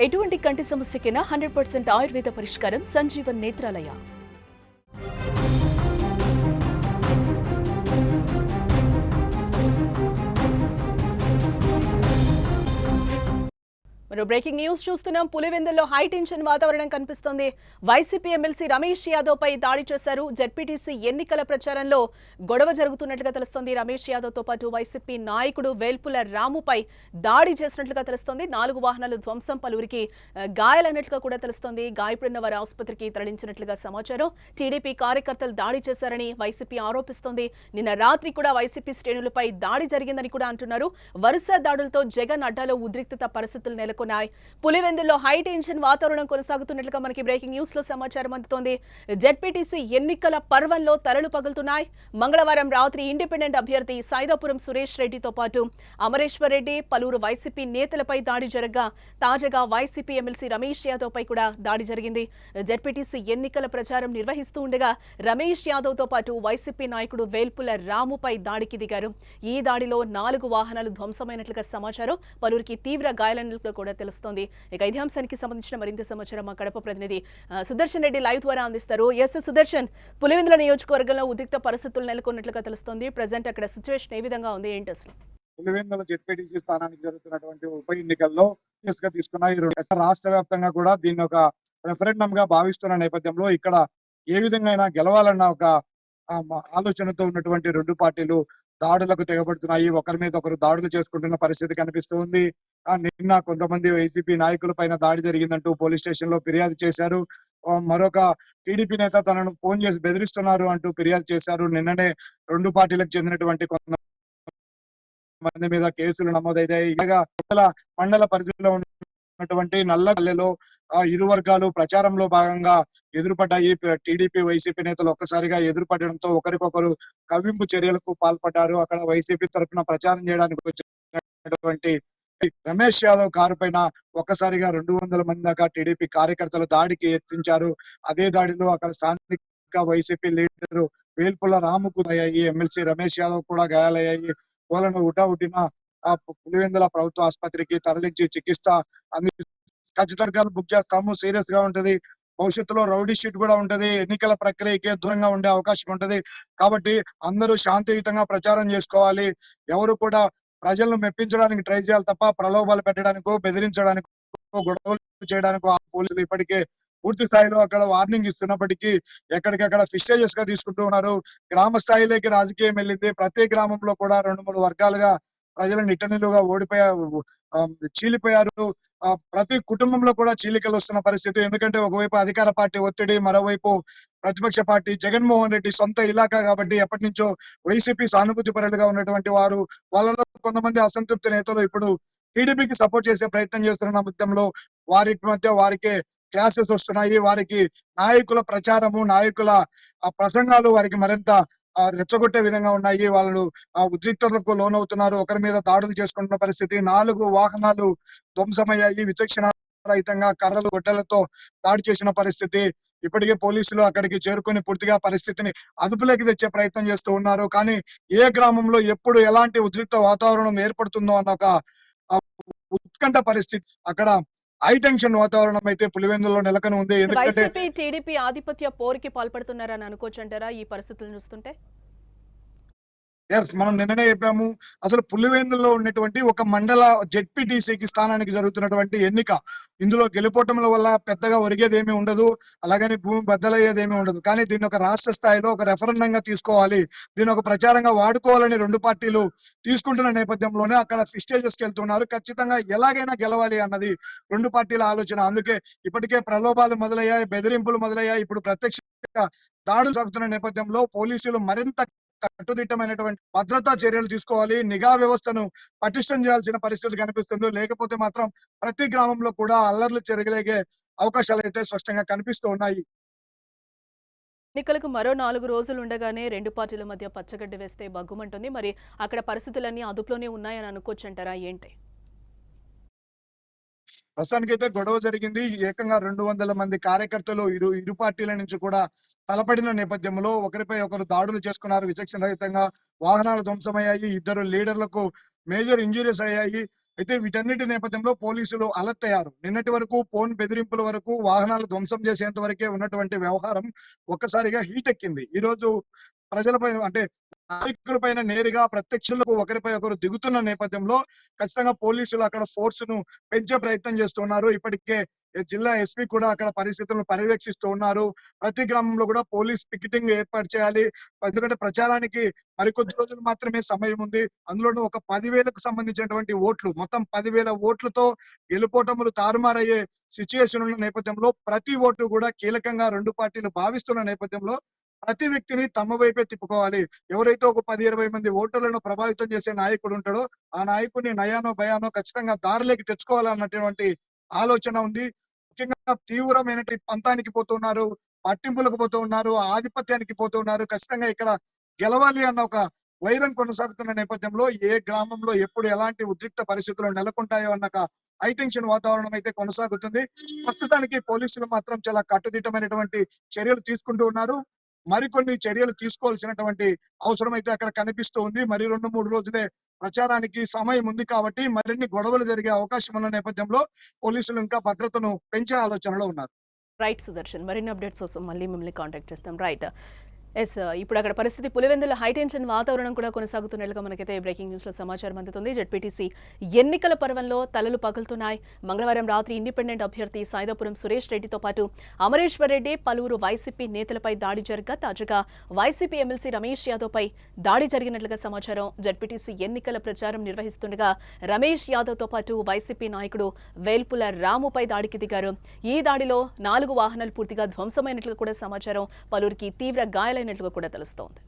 ఎటువంటి కంటి సమస్యకైనా 100% ఆయుర్వేద పరిష్కారం సంజీవన్ నేత్రాలయ. మరో బ్రేకింగ్ న్యూస్ చూస్తున్నాం. పులివెందుల్లో హై టెన్షన్ వాతావరణం కనిపిస్తోంది. వైసీపీ ఎమ్మెల్సీ రమేష్ యాదవ్ పై దాడి చేశారు. జెడ్పీటీసీ ఎన్నికల ప్రచారంలో గొడవ జరుగుతున్నట్లుగా తెలుస్తోంది. రమేష్ యాదవ్ తో పాటు వైసీపీ నాయకుడు వేల్పుల రాముపై దాడి చేసినట్లుగా తెలుస్తోంది. 4 వాహనాలు ధ్వంసం, పలువురికి గాయాలన్నట్లుగా కూడా తెలుస్తోంది. గాయపడిన వారి ఆసుపత్రికి తరలించినట్లుగా సమాచారం. టీడీపీ కార్యకర్తలు దాడి చేశారని వైసీపీ ఆరోపిస్తోంది. నిన్న రాత్రి కూడా వైసీపీ శ్రేణులపై దాడి జరిగిందని కూడా అంటున్నారు. వరుస దాడులతో జగన్ అడ్డాలో ఉద్రిక్తత పరిస్థితులు నెలకొన్నాయి. పులివెందుల్లో హై టెన్షన్ వాతావరణం కొనసాగుతున్నట్లుగా మనకి బ్రేకింగ్ న్యూస్ లో సమాచారం అందుతోంది. జెడ్పీటీసీ ఎన్నికల పర్వంలో తలలు పగులుతున్నాయి. మంగళవారం రాత్రి ఇండిపెండెంట్ అభ్యర్థి సైదాపురం సురేష్ రెడ్డితో పాటు అమరేశ్వర్ రెడ్డి, పలువురు వైసీపీ నేతలపై దాడి జరగగా తాజాగా వైసీపీ ఎమ్మెల్సీ రమేష్ యాదవ్ పై కూడా దాడి జరిగింది. జెడ్పీటీసీ ఎన్నికల ప్రచారం నిర్వహిస్తూ ఉండగా రమేష్ యాదవ్ తో పాటు వైసీపీ నాయకుడు వేల్పుల రాముపై దాడికి దిగారు. ఈ దాడిలో 4 వాహనాలు ధ్వంసమైనట్లుగా సమాచారం. పలువురికి తీవ్ర గాయాలైనట్లు కూడా తెలుస్తోంది. ఇక ఇదే అంశానికి సంబంధించిన మరింత సమాచారం మా కడప ప్రతినిధి సుదర్శన్ రెడ్డి లైవ్ ద్వారా అందిస్తారు. సుదర్శన్, పులివెందుల నియోజకవర్గంలో ఉద్రిక్త పరిస్థితులు నెలకొన్నట్లుగా తెలుస్తోంది. ప్రజెంట్ అక్కడ సిచ్యువేషన్ ఏ విధంగా ఉంది, ఏంటి అసలు? పులివెందుల జెడ్పీటీసీ స్థానానికి జరుగుతున్నటువంటి ఉప ఎన్నికల్లో తీసుకున్న రాష్ట్ర వ్యాప్తంగా కూడా దీన్ని ఒక రెఫరెండం గా భావిస్తున్న నేపథ్యంలో ఇక్కడ ఏ విధంగా గెలవాలన్న ఒక ఆలోచనతో ఉన్నటువంటి రెండు పార్టీలు దాడులకు తెగబడుతున్నాయి. ఒకరి మీద ఒకరు దాడులు చేసుకుంటున్న పరిస్థితి కనిపిస్తూ ఉంది. నిన్న కొంతమంది వైసీపీ నాయకుల పైన దాడి జరిగిందంటూ పోలీస్ స్టేషన్ లో ఫిర్యాదు చేశారు. మరొక టీడీపీ నేత తనను ఫోన్ చేసి బెదిరిస్తున్నారు అంటూ ఫిర్యాదు చేశారు. నిన్ననే రెండు పార్టీలకు చెందినటువంటి కొంతమంది మీద కేసులు నమోదయ్యాయి. ఇలాగా మండల పరిధిలో ఉన్నటువంటి నల్లగల్లెలో ఇరు వర్గాలు ప్రచారంలో భాగంగా ఎదురుపడ్డాయి. టీడీపీ వైసీపీ నేతలు ఒక్కసారిగా ఎదురుపడడంతో ఒకరికొకరు కవ్వింపు చర్యలకు పాల్పడ్డారు. అక్కడ వైసీపీ తరఫున ప్రచారం చేయడానికి వచ్చినటువంటి రమేష్ యాదవ్ కారు పైన ఒక్కసారిగా 200 మంది దాకా టీడీపీ కార్యకర్తలు దాడికి యత్నించారు. అదే దాడిలో అక్కడ స్థానిక వైసీపీ లీడర్ వేల్పుల రాముకు అయ్యాయి. ఎమ్మెల్సీ రమేష్ యాదవ్ కూడా గాయాలయ్యాయి. వాళ్ళను ఉటావుటిన పులివెందుల ప్రభుత్వ ఆసుపత్రికి తరలించి చికిత్స ఖచ్చితంగా బుక్ చేస్తాము. సీరియస్ గా ఉంటది. భవిష్యత్తులో రౌడీ షీట్ కూడా ఉంటది. ఎన్నికల ప్రక్రియకి దూరంగా ఉండే అవకాశం ఉంటది. కాబట్టి అందరూ శాంతియుతంగా ప్రచారం చేసుకోవాలి. ఎవరు కూడా ప్రజలను మెప్పించడానికి ట్రై చేయాలి తప్ప ప్రలోభాలు పెట్టడానికో, బెదిరించడానికో, గొడవలు చేయడానికో పోలీసులు ఇప్పటికే పూర్తి స్థాయిలో అక్కడ వార్నింగ్ ఇస్తున్నప్పటికీ ఎక్కడికక్కడ ఫిస్టేజెస్ గా తీసుకుంటూ ఉన్నారు. గ్రామ స్థాయిలోకి రాజకీయం వెళ్ళింది. ప్రతి గ్రామంలో కూడా 2-3 వర్గాలుగా ప్రజలు నిట్టనిలుగా చీలిపోయారు. ప్రతి కుటుంబంలో కూడా చీలికలు వస్తున్న పరిస్థితి. ఎందుకంటే ఒకవైపు అధికార పార్టీ ఒత్తిడి, మరోవైపు ప్రతిపక్ష పార్టీ జగన్మోహన్ రెడ్డి సొంత ఇలాకా కాబట్టి ఎప్పటి నుంచో వైసీపీ సానుభూతి పరులుగా ఉన్నటువంటి వారు, వాళ్ళలో కొంతమంది అసంతృప్తి నేతలు ఇప్పుడు టీడీపీకి సపోర్ట్ చేసే ప్రయత్నం చేస్తున్న మొత్తంలో వారికే క్లాసెస్ వస్తున్నాయి. వారికి నాయకుల ప్రచారము, నాయకుల ప్రసంగాలు వారికి మరింత రెచ్చగొట్టే విధంగా ఉన్నాయి. వాళ్ళు ఉద్రిక్తతకు లోనవుతున్నారు. ఒకరి మీద దాడులు చేసుకుంటున్న పరిస్థితి. 4 వాహనాలు ధ్వంసమయ్యాయి. విచక్షణ రహితంగా కర్రలు, గొడ్డలతో దాడి చేసిన పరిస్థితి. ఇప్పటికే పోలీసులు అక్కడికి చేరుకొని పూర్తిగా పరిస్థితిని అదుపులోకి తెచ్చే ప్రయత్నం చేస్తూ ఉన్నారు. కానీ ఏ గ్రామంలో ఎప్పుడు ఎలాంటి ఉద్రిక్త వాతావరణం ఏర్పడుతుందో అన్న ఒక ఉత్కంఠ పరిస్థితి, అక్కడ హై టెన్షన్ వాతావరణం అయితే పులివెందులో నెలకొని ఉంది. ఎందుకంటే టీడీపీ ఆధిపత్య పోరుకి పాల్పడుతున్నారని అనుకోవచ్చు అంటారా ఈ పరిస్థితులను చూస్తుంటే? మనం నిన్ననే చెప్పాము. అసలు పులివెందుల్లో ఉన్నటువంటి ఒక మండల జెడ్పీటీసీకి స్థానానికి జరుగుతున్నటువంటి ఎన్నిక, ఇందులో గెలుపోటముల వల్ల పెద్దగా ఒరిగేది ఏమీ ఉండదు, అలాగని భూమి బద్దలయ్యేది ఏమీ ఉండదు. కానీ దీన్ని ఒక రాష్ట్ర స్థాయిలో ఒక రెఫరెండంగా తీసుకోవాలి, దీన్ని ఒక ప్రచారంగా వాడుకోవాలని రెండు పార్టీలు తీసుకుంటున్న నేపథ్యంలోనే అక్కడ ఫిస్టేజెస్కి వెళ్తున్నారు. ఖచ్చితంగా ఎలాగైనా గెలవాలి అన్నది రెండు పార్టీల ఆలోచన. అందుకే ఇప్పటికే ప్రలోభాలు మొదలయ్యాయి, బెదిరింపులు మొదలయ్యాయి. ఇప్పుడు ప్రత్యక్షంగా దాడులు సాగుతున్న నేపథ్యంలో పోలీసులు మరింత కట్టుదిట్టమైనటువంటి భద్రతా చర్యలు తీసుకోవాలి. నిఘా వ్యవస్థను పటిష్టం చేయాల్సిన పరిస్థితి కనిపిస్తుంది. లేకపోతే మాత్రం ప్రతి గ్రామంలో కూడా అల్లర్లు జరగలేగే అవకాశాలు అయితే స్పష్టంగా కనిపిస్తూ ఉన్నాయి. ఎన్నికలకు మరో 4 రోజులు ఉండగానే రెండు పార్టీల మధ్య పచ్చగడ్డి వేస్తే బగ్గుమంటుంది. మరి అక్కడ పరిస్థితులన్నీ అదుపులోనే ఉన్నాయని అనుకోవచ్చు అంటారా, ఏంటి? ప్రస్తుతానికైతే గొడవ జరిగింది. ఏకంగా 200 మంది కార్యకర్తలు ఇరు పార్టీల నుంచి కూడా తలపడిన నేపథ్యంలో ఒకరిపై ఒకరు దాడులు చేసుకున్నారు. విచక్షణ రహితంగా వాహనాలు ధ్వంసమయ్యాయి. ఇద్దరు లీడర్లకు మేజర్ ఇంజ్యూరీస్ అయ్యాయి. అయితే వీటన్నిటి నేపథ్యంలో పోలీసులు అలర్ట్ అయ్యారు. నిన్నటి వరకు ఫోన్ బెదిరింపుల వరకు వాహనాలు ధ్వంసం చేసేంత వరకే ఉన్నటువంటి వ్యవహారం ఒక్కసారిగా హీట్ ఎక్కింది. ఈరోజు ప్రజలపై అంటే నాయకులపైన నేరుగా ప్రత్యక్షులకు ఒకరిపై ఒకరు దిగుతున్న నేపథ్యంలో ఖచ్చితంగా పోలీసులు అక్కడ ఫోర్స్ ను పెంచే ప్రయత్నం చేస్తున్నారు. ఇప్పటికే జిల్లా ఎస్పీ కూడా అక్కడ పరిస్థితులను పర్యవేక్షిస్తూ ఉన్నారు. ప్రతి గ్రామంలో కూడా పోలీస్ పికెటింగ్ ఏర్పాటు చేయాలి. ఎందుకంటే ప్రచారానికి మరికొద్ది రోజులు మాత్రమే సమయం ఉంది. అందులోనూ ఒక 10,000కు సంబంధించినటువంటి ఓట్లు, మొత్తం 10,000 ఓట్లతో గెలుపోటములు తారుమారయ్యే సిచ్యువేషన్ ఉన్న నేపథ్యంలో ప్రతి ఓటు కూడా కీలకంగా రెండు పార్టీలు భావిస్తున్న నేపథ్యంలో ప్రతి వ్యక్తిని తమ వైపే తిప్పుకోవాలి. ఎవరైతే ఒక 10-20 మంది ఓటర్లను ప్రభావితం చేసే నాయకుడు ఉంటాడో ఆ నాయకుడిని నయానో భయానో ఖచ్చితంగా దారిలోకి తెచ్చుకోవాలన్నటువంటి ఆలోచన ఉంది. ముఖ్యంగా తీవ్రమైనటువంటి పంతానికి పోతున్నారు, పట్టింపులకు పోతూ ఉన్నారు, ఆధిపత్యానికి పోతూ ఉన్నారు. ఖచ్చితంగా ఇక్కడ గెలవాలి అన్న ఒక వైరం కొనసాగుతున్న నేపథ్యంలో ఏ గ్రామంలో ఎప్పుడు ఎలాంటి ఉద్రిక్త పరిస్థితులు నెలకొంటాయో అన్న ఒక హైటెన్షన్ వాతావరణం అయితే కొనసాగుతుంది. ప్రస్తుతానికి పోలీసులు మాత్రం చాలా కట్టుదిట్టమైనటువంటి చర్యలు తీసుకుంటూ ఉన్నారు. మరికొన్ని చర్యలు తీసుకోవాల్సినటువంటి అవసరం అయితే అక్కడ కనిపిస్తూ ఉంది. మరి 2-3 రోజులే ప్రచారానికి సమయం ఉంది కాబట్టి మరిన్ని గొడవలు జరిగే అవకాశం ఉన్న నేపథ్యంలో పోలీసులు ఇంకా భద్రతను పెంచే ఆలోచనలో ఉన్నారు. రైట్ సుదర్శన్, మరిన్ని అప్డేట్స్ కోసం మళ్ళీ మిమ్మల్ని కాంటాక్ట్ చేస్తాం. రైట్. ఇప్పుడు అక్కడ పరిస్థితి పులివెందుల హైటెన్షన్ వాతావరణం కూడా కొనసాగుతున్నట్లుగా మనకైతే బ్రేకింగ్ న్యూస్ లో సమాచారం అందుతుంది. జెడ్పీటీసీ ఎన్నికల పర్వంలో తలలు పగులుతున్నాయి. మంగళవారం రాత్రి ఇండిపెండెంట్ అభ్యర్థి సాయిదాపురం సురేష్ రెడ్డితో పాటు అమరేశ్వర్ రెడ్డి, పలువురు వైసీపీ నేతలపై దాడి జరగగా తాజాగా వైసీపీ ఎమ్మెల్సీ రమేష్ యాదవ్ పై దాడి జరిగినట్లుగా సమాచారం. జెడ్పీటీసీ ఎన్నికల ప్రచారం నిర్వహిస్తుండగా రమేష్ యాదవ్ తో పాటు వైసీపీ నాయకుడు వేల్పుల రాముపై దాడికి దిగారు. ఈ దాడిలో 4 వాహనాలు పూర్తిగా ధ్వంసమైనట్లుగా కూడా సమాచారం. పలువురికి తీవ్ర గాయాలైనట్లుగా కూడా తెలుస్తోంది.